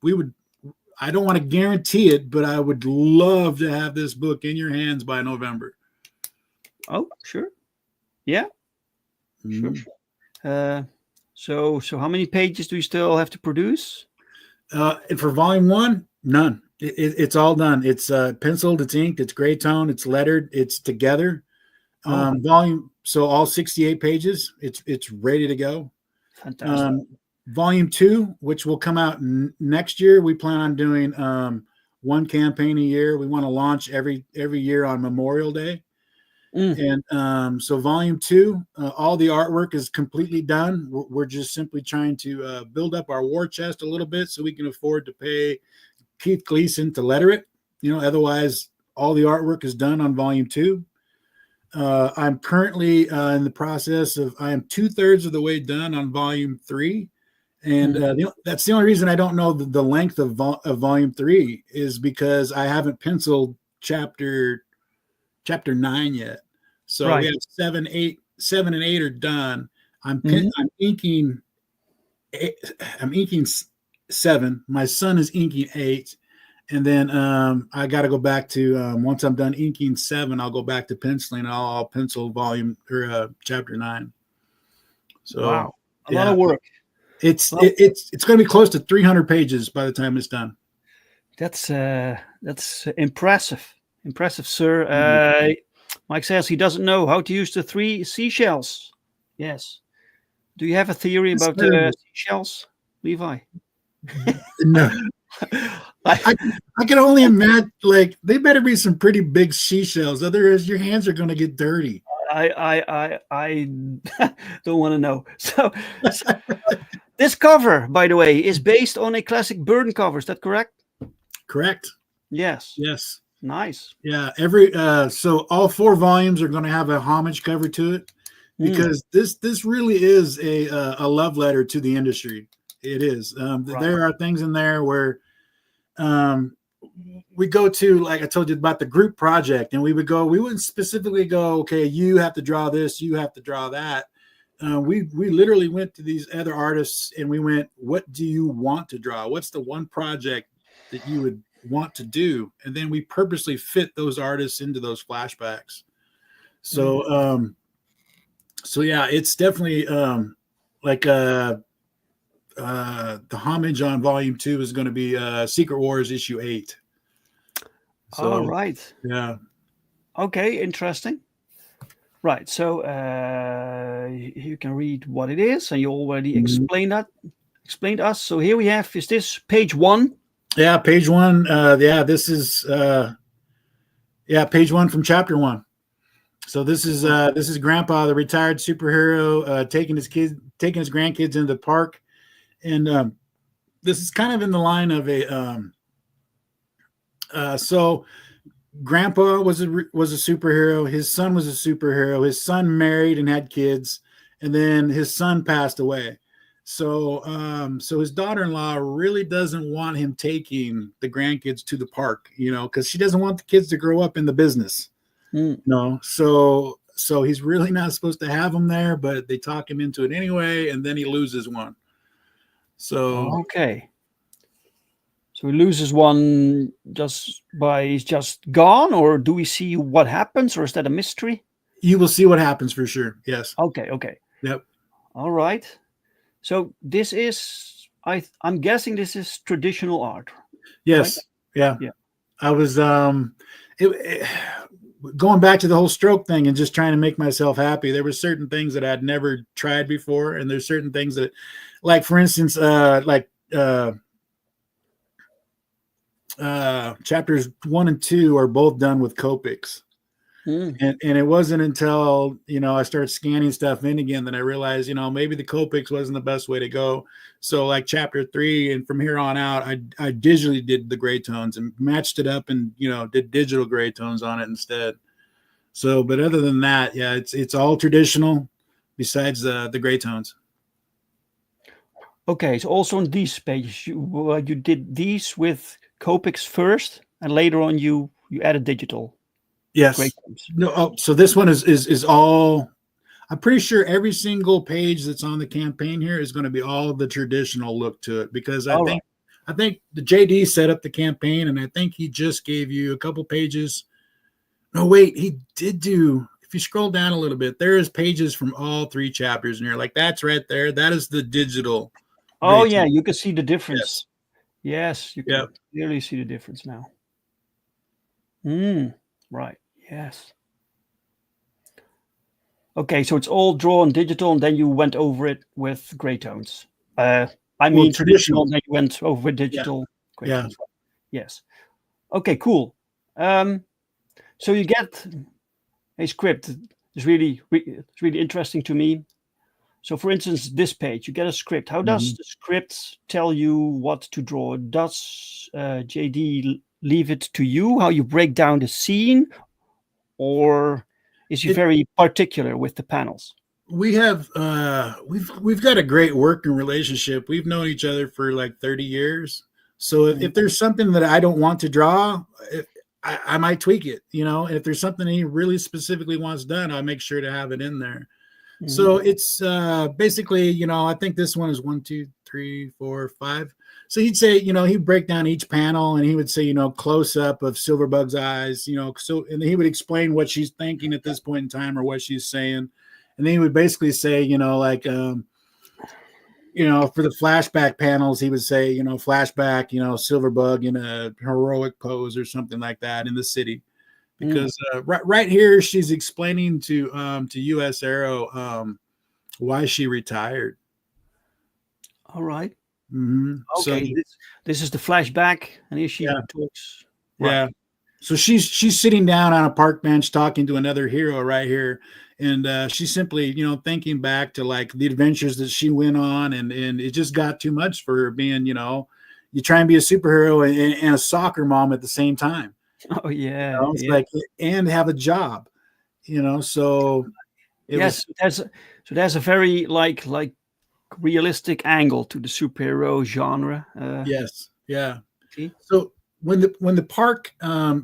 I don't want to guarantee it, but I would love to have this book in your hands by November. Oh, sure. Yeah. Sure. So how many pages do you still have to produce? And for volume 1, none. It's all done. It's penciled, it's inked, it's gray tone, it's lettered, it's together. Volume, so all 68 pages, it's ready to go. Fantastic. Volume 2, which will come out next year, we plan on doing one campaign a year. We want to launch every year on Memorial Day. And so volume 2, all the artwork is completely done. We're just simply trying to build up our war chest a little bit so we can afford to pay Keith Gleason to letter it. Otherwise all the artwork is done on volume 2. I'm currently in the process of, I am 2/3 of the way done on volume 3. And that's the only reason I don't know the length of volume 3 is because I haven't penciled chapter 9 yet. So we have 7 and 8 are done. I'm inking 7. My son is inking 8. And then I got to go back to once I'm done inking 7, I'll go back to penciling. I'll pencil volume or chapter 9. So wow, a lot of work. It's going to be close to 300 pages by the time it's done. That's impressive, sir. Mike says he doesn't know how to use the 3 seashells. Yes. Do you have a theory about the seashells, Levi? No. I can only imagine, like, they better be some pretty big seashells, otherwise your hands are going to get dirty. I don't want to know. So this cover, by the way, is based on a classic Burton cover. Is that correct? Correct. Yes. Nice. Yeah. So all 4 volumes are going to have a homage cover to it because this really is a love letter to the industry. It is. There are things in there where we go to, like I told you about the group project, and we wouldn't specifically go, okay, you have to draw this, you have to draw that. We literally went to these other artists and we went, what do you want to draw? What's the one project that you would want to do? And then we purposely fit those artists into those flashbacks. So, so yeah, it's definitely like the homage on volume 2 is going to be Secret Wars issue 8. So, all right. Yeah. Okay. Interesting. Right. So you can read what it is, and you already explained us. So here we have, is this page 1? Yeah. Page 1. This is page 1 from chapter 1. So this is Grandpa, the retired superhero, taking his grandkids into the park. And this is kind of in the line of so Grandpa was a superhero. His son was a superhero. His son married and had kids, and then his son passed away. So his daughter-in-law really doesn't want him taking the grandkids to the park, because she doesn't want the kids to grow up in the business. So he's really not supposed to have them there, but they talk him into it anyway, and then he loses one. So okay. So he loses one he's just gone, or do we see what happens, or is that a mystery? You will see what happens for sure. Yes. Okay. Yep. All right. So this is, I'm guessing this is traditional art. Yes. Right? Yeah. I was going back to the whole stroke thing and just trying to make myself happy. There were certain things that I'd never tried before, and there's certain things that, like for instance, chapters 1 and 2 are both done with Copics. And it wasn't until I started scanning stuff in again that I realized maybe the Copics wasn't the best way to go. So like chapter 3 and from here on out, I digitally did the gray tones and matched it up and did digital gray tones on it instead. So, but other than that, yeah, it's all traditional besides the gray tones. Okay, so also on these pages, you did these with Copics first, and later on you added digital. Yes. No. So this one is all. I'm pretty sure every single page that's on the campaign here is going to be all the traditional look to it, because I think the JD set up the campaign, and I think he just gave you a couple pages. No, wait, he did do. If you scroll down a little bit, there is pages from all 3 chapters, and you're like, that's right there. That is the digital. Oh yeah, you can see the difference. Yes, you can clearly see the difference now. Right. Yes. Okay, so it's all drawn digital, and then you went over it with gray tones. Traditional. Then you went over digital. Gray tones. Yes. Okay, cool. So you get a script. It's really interesting to me. So, for instance, this page, you get a script. How does the script tell you what to draw? Does JD leave it to you how you break down the scene, or is he very particular with the panels? We have we've got a great working relationship. We've known each other for like 30 years. So if there's something that I don't want to draw, I might tweak it, you know. If there's something he really specifically wants done, I'll make sure to have it in there. So it's basically, you know, I think this one is 1, 2, 3, 4, 5. So he'd say, you know, he'd break down each panel and he would say, you know, close up of Silverbug's eyes, you know, so, and he would explain what she's thinking at this point in time or what she's saying. And then he would basically say, you know, like, you know, for the flashback panels, he would say, you know, flashback, you know, Silverbug in a heroic pose or something like that in the city. Because right here, she's explaining to U.S. Arrow why she retired. All right. Mm-hmm. Okay. So, this is the flashback, and here she talks. Right. Yeah. So she's sitting down on a park bench talking to another hero right here, and she's simply, you know, thinking back to like the adventures that she went on, and it just got too much for her being, you know, you try and be a superhero and a soccer mom at the same time. Oh yeah, you know, it's like, and have a job, you know. So there's a very like realistic angle to the superhero genre. Yes, yeah. So when the park,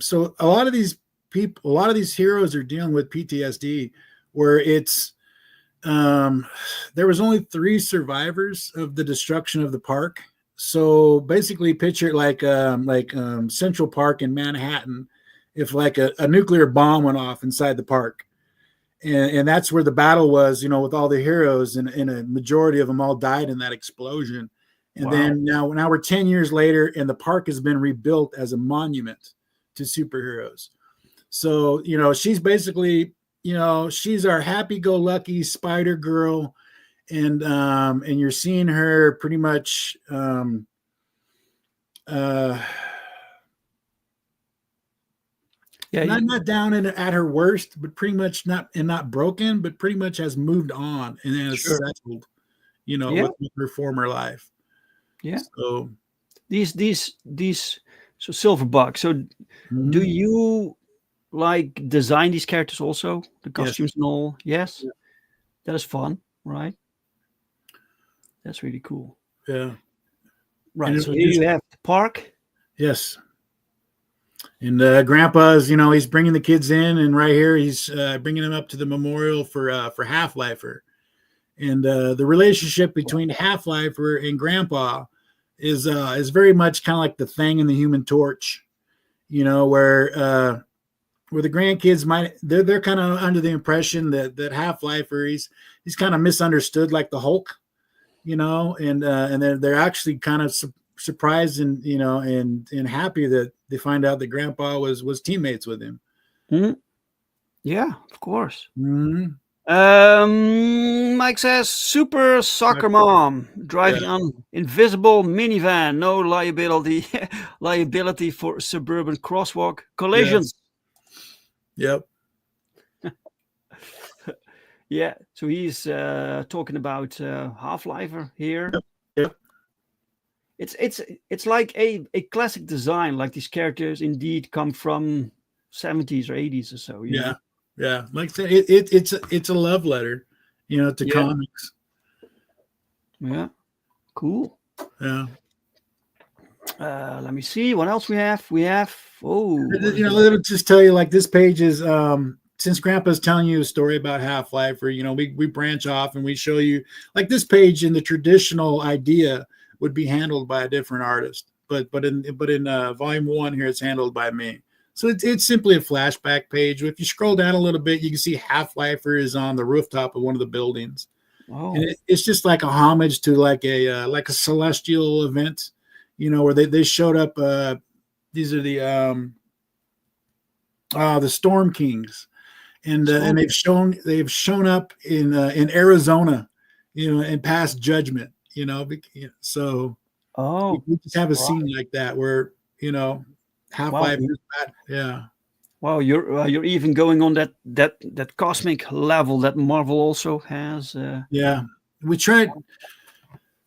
so a lot of these people, a lot of these heroes are dealing with PTSD, where it's there was only 3 survivors of the destruction of the park. So basically picture it like Central Park in Manhattan, if like a nuclear bomb went off inside the park. And that's where the battle was, you know, with all the heroes, and a majority of them all died in that explosion. And then now we're 10 years later, and the park has been rebuilt as a monument to superheroes. So, you know, she's basically, you know, she's our happy-go-lucky Spider Girl. And you're seeing her pretty much not down at her worst, but pretty much not broken, but pretty much has moved on and has settled, you know, with her former life. Yeah. So these so Silverbug. So do you like design these characters also, the costumes and all? Yes. Yeah. That is fun, right? That's really cool. Yeah. Right. So here you have the park. Yes. And Grandpa's, you know, he's bringing the kids in, and right here he's bringing them up to the memorial for Half-Lifer. And the relationship between Half-Lifer and Grandpa is very much kind of like the Thing and the Human Torch, you know, where the grandkids they're kind of under the impression that Half-Lifer he's kind of misunderstood like the Hulk. You know, and they're actually kind of surprised and, you know, and happy that they find out that Grandpa was teammates with him. Mm-hmm. Yeah, of course. Mm-hmm. Mike says, super soccer mom driving on invisible minivan, no liability for suburban crosswalk collisions. Yes. Yep. Yeah, so he's talking about Half-Lifer here. Yep. It's like a classic design, like these characters indeed come from 70s or 80s or so. You know? Yeah. Like I said, it's a love letter, you know, to comics. Yeah, cool. Yeah. Let me see what else we have. You know, let me just tell you, like, this page is since Grandpa's telling you a story about Half-Lifer, you know, we branch off and we show you, like, this page in the traditional idea would be handled by a different artist, but in volume 1 here, it's handled by me. So it's simply a flashback page. If you scroll down a little bit, you can see Half-Lifer is on the rooftop of one of the buildings. Oh. And it's just like a homage to like a celestial event, you know, where they showed up. These are the Storm Kings. And they've shown up in Arizona, you know, and passed judgment, you know. So we just have a scene like that where, you know, Half-Life is bad. Yeah. Wow, you're even going on that cosmic level that Marvel also has. Yeah, we tried.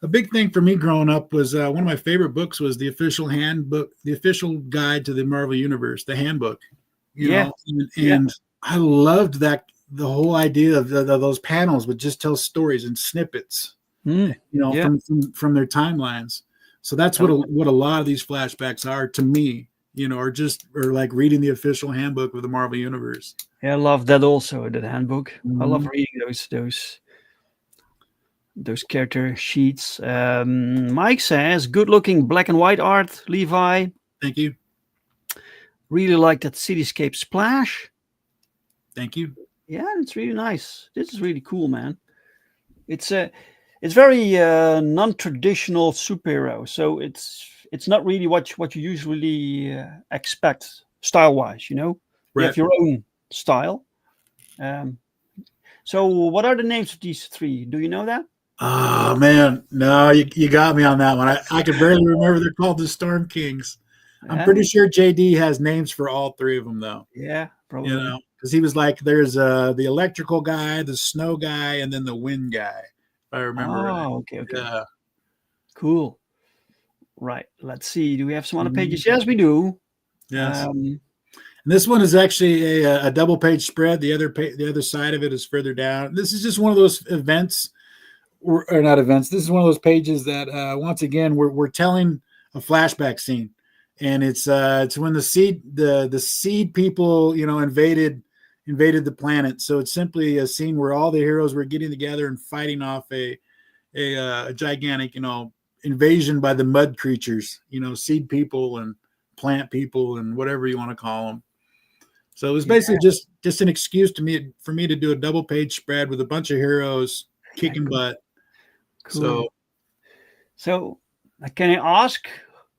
A big thing for me growing up was one of my favorite books was the official handbook, the official guide to the Marvel Universe, the handbook. You know, and I loved that, the whole idea of those panels would just tell stories and snippets, from their timelines. So that's what a lot of these flashbacks are to me, or like reading the official handbook of the Marvel Universe. Yeah, I love that also, that handbook. I love reading those character sheets. Mike says, good looking black and white art, Levi. Thank you. Really like that cityscape splash. Thank you. Yeah, it's really nice. This is really cool, man. It's very non-traditional superhero, so it's not really what you usually expect style-wise. You Right. have your own style. So what are the names of these three? Do you know that? Oh man, no, you got me on that one. I can barely remember. They're called the Storm Kings. I'm pretty sure JD has names for all three of them, though. Yeah, probably. Because he was like, there's the electrical guy, the snow guy, and then the wind guy, if I remember right. Okay. Yeah. Cool. Right. Let's see. Do we have some other pages? Yes, we do. Yes. And this one is actually a double page spread. The other side of it is further down. This is just one of those events, or not events. This is one of those pages that once again we're telling a flashback scene. And it's when the seed people, invaded the planet. So it's simply a scene where all the heroes were getting together and fighting off a gigantic, invasion by the mud creatures, seed people and plant people and whatever you want to call them. So it was basically just an excuse for me to do a double page spread with a bunch of heroes kicking butt. Cool. So can I ask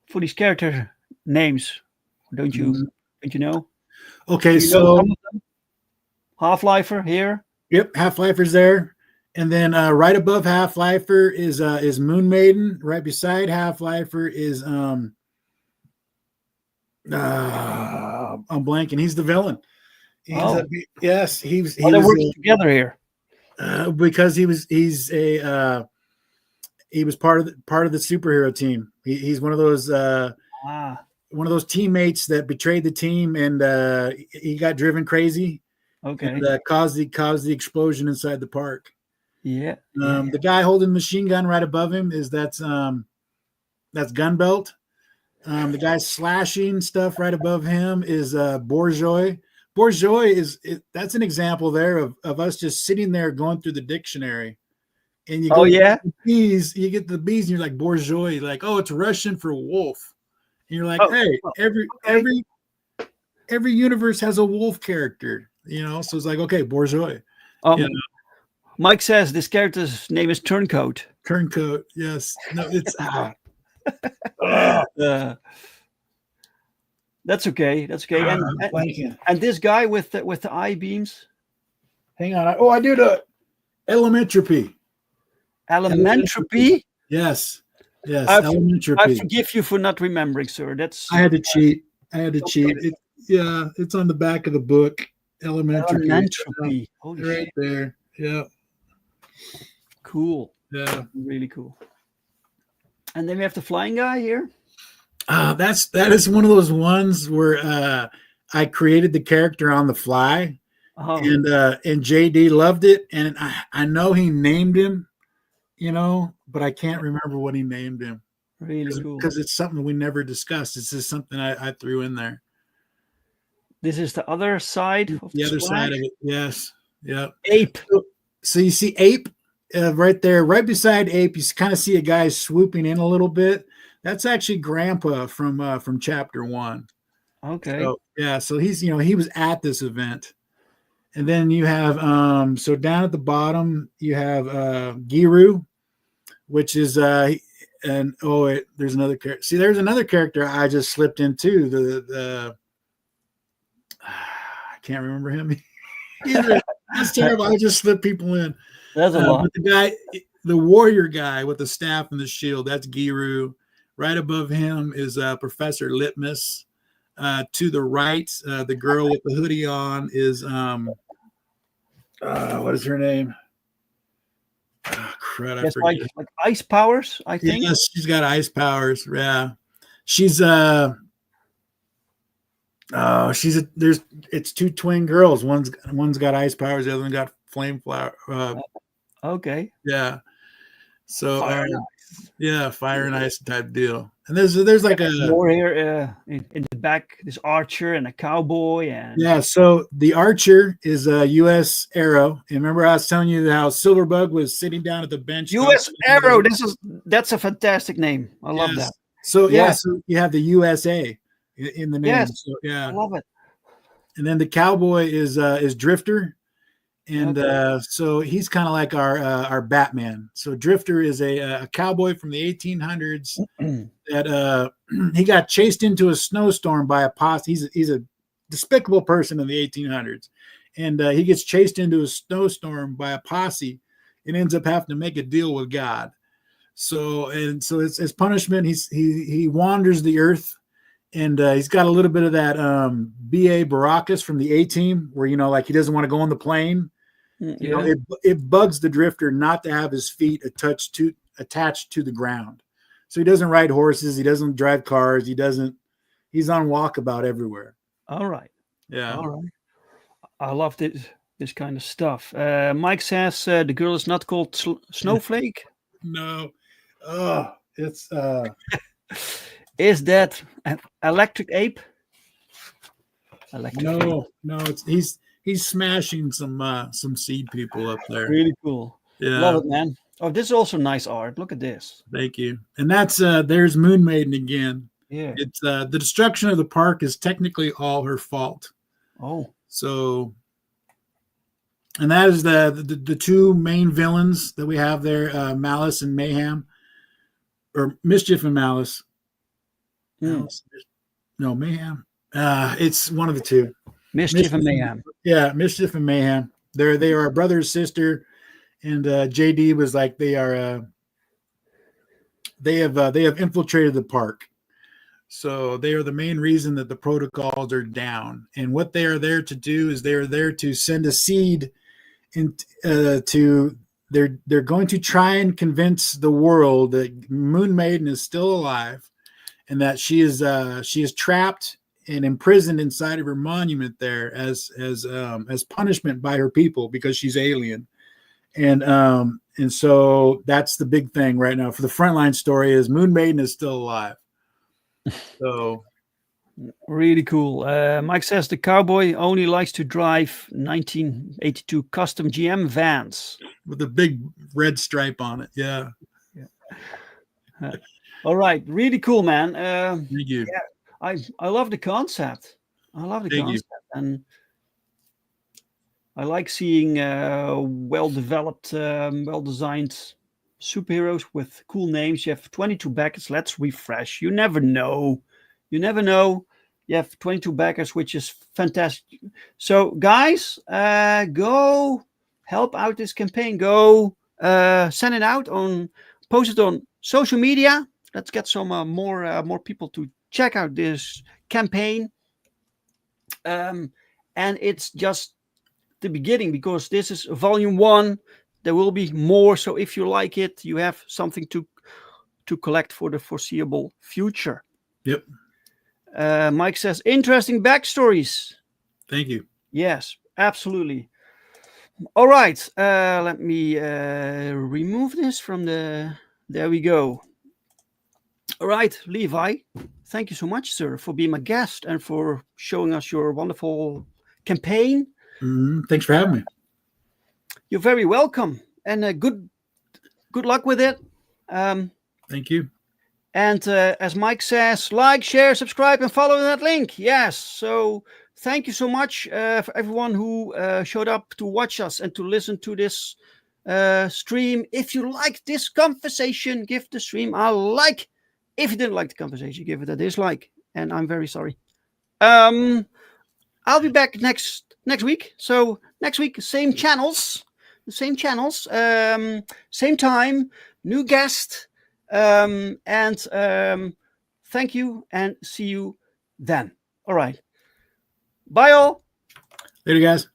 for these character names? Don't you know? Okay, so Half-Lifer here. Yep, Half-Lifer's there. And then right above Half-Lifer is Moon Maiden. Right beside Half-Lifer is I'm blanking. He's the villain. He was together here. Because he was part of the superhero team. He's one of those teammates that betrayed the team, and he got driven crazy. Okay. And caused the explosion inside the park. Yeah. The guy holding the machine gun right above him that's Gunbelt. The guy slashing stuff right above him is Bourgeois. Bourgeois that's an example there of us just sitting there going through the dictionary. And you get the bees, and you're like Bourgeois, like, oh, it's Russian for wolf. And you're like, every universe has a wolf character, so it's like, okay, Bourgeois. Mike says this character's name is Turncoat. Turncoat, yes. No, it's that's okay. And this guy with the eye beams. Hang on. I do the Elementropy. Elementropy? Yes. Elementropy. I forgive you for not remembering, sir. I had to cheat. It's on the back of the book. Elementropy. Holy right shit. There. Yeah. Cool. Yeah. Really cool. And then we have the flying guy here. That is one of those ones where I created the character on the fly, and JD loved it, and I know he named him, but I can't remember what he named him. Really cool. Because it's something we never discussed. It's just something I threw in there. This is the other side. The other side of it. Yes. Yeah. Ape. So you see Ape right there, right beside Ape. You kind of see a guy swooping in a little bit. That's actually Grandpa from Chapter 1. Okay. So he's he was at this event, and then you have so down at the bottom you have Giru, which is there's another character. See, there's another character I just slipped into the I can't remember him either. That's terrible. I just slip people in. That's a lot. But the warrior guy with the staff and the shield, that's Giru. Right above him is Professor Litmus. To the right, the girl with the hoodie on is what is her name? Oh, crud, I Yes, forget. like ice powers, I think. Yes, she's got ice powers. Yeah, she's it's two twin girls. One's got ice powers, the other one got flame flower. Okay. Yeah. So Fire and yeah, fire and ice type deal. And there's like a more here in the back. This archer and a cowboy and yeah. So the archer is a U.S. Arrow. And remember, I was telling you how Silverbug was sitting down at the bench. U.S. Arrow. That's a fantastic name. I love that. So yeah, so you have the USA in the name. Yes, so, yeah, I love it. And then the cowboy is Drifter. And so he's kind of like our Batman. So Drifter is a cowboy from the 1800s that he got chased into a snowstorm by a posse. He's a despicable person in the 1800s, and he gets chased into a snowstorm by a posse and ends up having to make a deal with God. So it's as punishment. He wanders the earth. And he's got a little bit of that B.A. Baracus from the A-Team where, like he doesn't want to go on the plane. You know, it bugs the Drifter not to have his feet attached to the ground. So he doesn't ride horses. He doesn't drive cars. He's on walkabout everywhere. All right. Yeah. All right. I love this kind of stuff. Mike says the girl is not called Snowflake. No. Oh, it's... Is that an electric ape? No, he's smashing some seed people up there. Really cool. Yeah, love it, man. Oh, this is also nice art. Look at this. Thank you. And that's there's Moon Maiden again. Yeah, it's the destruction of the park is technically all her fault. Oh, so, and that is the two main villains that we have there, Malice and Mayhem, or Mischief and Malice. No, Mayhem. It's one of the two. Mischief and Mayhem. Yeah, Mischief and Mayhem. They are a brother and sister, and JD was like they have infiltrated the park. So they are the main reason that the protocols are down. And what they are there to do is they are there to send a seed they're going to try and convince the world that Moon Maiden is still alive. And that she is trapped and imprisoned inside of her monument there as punishment by her people because she's alien, and so that's the big thing right now for the frontline story is Moon Maiden is still alive. So really cool. Mike says the cowboy only likes to drive 1982 custom GM vans with a big red stripe on it. Yeah. All right, really cool, man. Thank you. Yeah, I love the concept. And I like seeing well-developed, well-designed superheroes with cool names. You have 22 backers. Let's refresh. You never know. You have 22 backers, which is fantastic. So, guys, go help out this campaign. Go send it out post it on social media. Let's get some more people to check out this campaign. And it's just the beginning because this is volume 1. There will be more. So if you like it, you have something to collect for the foreseeable future. Yep. Mike says, interesting backstories. Thank you. Yes, absolutely. All right. Let me remove this from the... There we go. All right, Levi, thank you so much, sir, for being my guest and for showing us your wonderful campaign. Thanks for having me. You're very welcome, and good luck with it. Thank you. And as Mike says, like, share, subscribe, and follow that link. Yes, so thank you so much for everyone who showed up to watch us and to listen to this stream. If you like this conversation, give the stream a like. If you didn't like the conversation, give it a dislike, and I'm very sorry. I'll be back next week. So next week, same channels, same time, new guest, and thank you, and see you then. All right. Bye all. Later, guys.